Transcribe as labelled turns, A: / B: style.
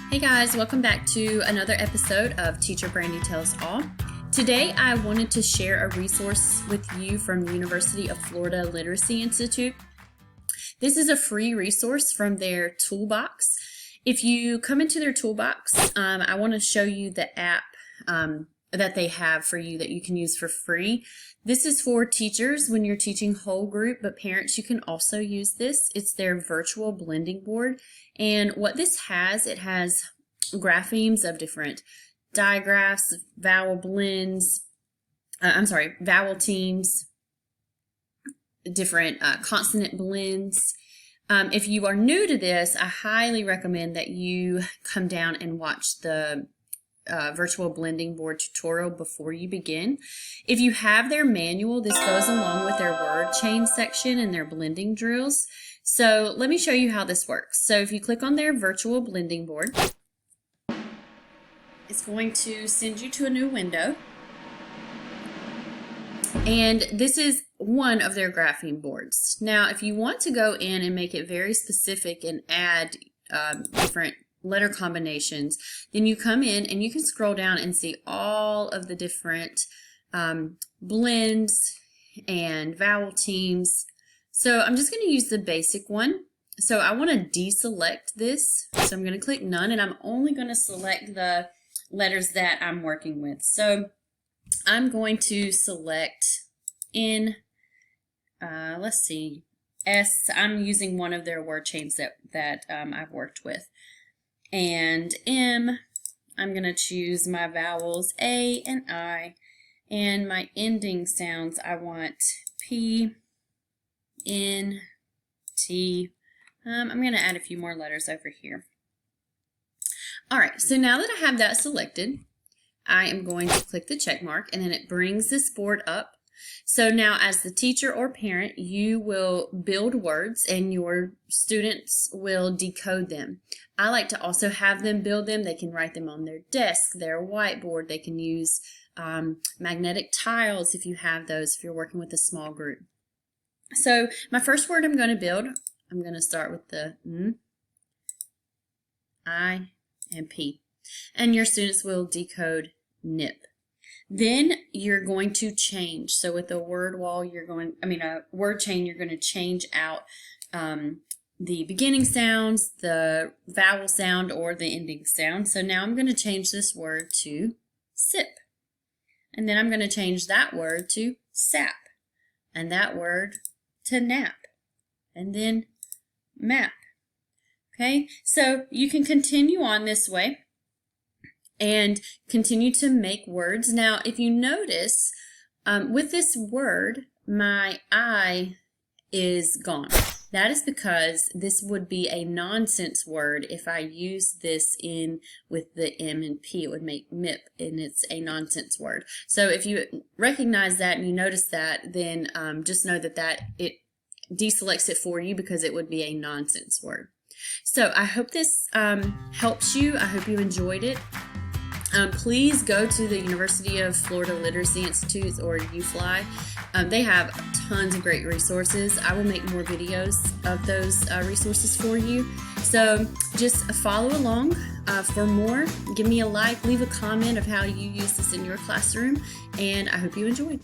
A: Hey guys, welcome back to another episode of Teacher Brandy Tells All. Today I wanted to share a resource with you from the University of Florida Literacy Institute. This is a free resource from their toolbox. If you come into their toolbox, I want to show you the app that they have for you that you can use for free. This is for teachers when you're teaching whole group, but parents, you can also use this. It's their virtual blending board. And what this has, it has graphemes of different digraphs, vowel blends, vowel teams, different consonant blends. If you are new to this, I highly recommend that you come down and watch the virtual blending board tutorial before you begin. If you have their manual, this goes along with their word chain section and their blending drills. So let me show you how this works. So if you click on their virtual blending board, it's going to send you to a new window. And this is one of their grapheme boards. Now, if you want to go in and make it very specific and add different letter combinations, then you come in and you can scroll down and see all of the different blends and vowel teams. So I'm just going to use the basic one. So I want to deselect this. So I'm going to click none, and I'm only going to select the letters that I'm working with. So I'm going to select N, let's see, S. I'm using one of their word chains that I've worked with. And M, I'm going to choose my vowels A and I, and my ending sounds, I want P, N, T. I'm going to add a few more letters over here. Alright, so now that I have that selected, I am going to click the check mark, and then it brings this board up. So now as the teacher or parent, you will build words and your students will decode them. I like to also have them build them. They can write them on their desk, their whiteboard. They can use magnetic tiles if you have those, if you're working with a small group. So my first word I'm going to build, I'm going to start with the N, I, and P. And your students will decode nip. Then you're going to change. So with a word wall, a word chain, you're going to change out the beginning sounds, the vowel sound, or the ending sound. So now I'm going to change this word to sip. And then I'm going to change that word to sap. And that word to nap. And then map. Okay, so you can continue on this way and continue to make words. Now, if you notice, with this word, my I is gone. That is because this would be a nonsense word. If I use this in with the M and P, it would make MIP, and it's a nonsense word. So if you recognize that and you notice that, then just know that it deselects it for you because it would be a nonsense word. So I hope this helps you. I hope you enjoyed it. Please go to the University of Florida Literacy Institute, or UFLI. They have tons of great resources. I will make more videos of those resources for you. So just follow along. For more, give me a like, leave a comment of how you use this in your classroom, and I hope you enjoyed.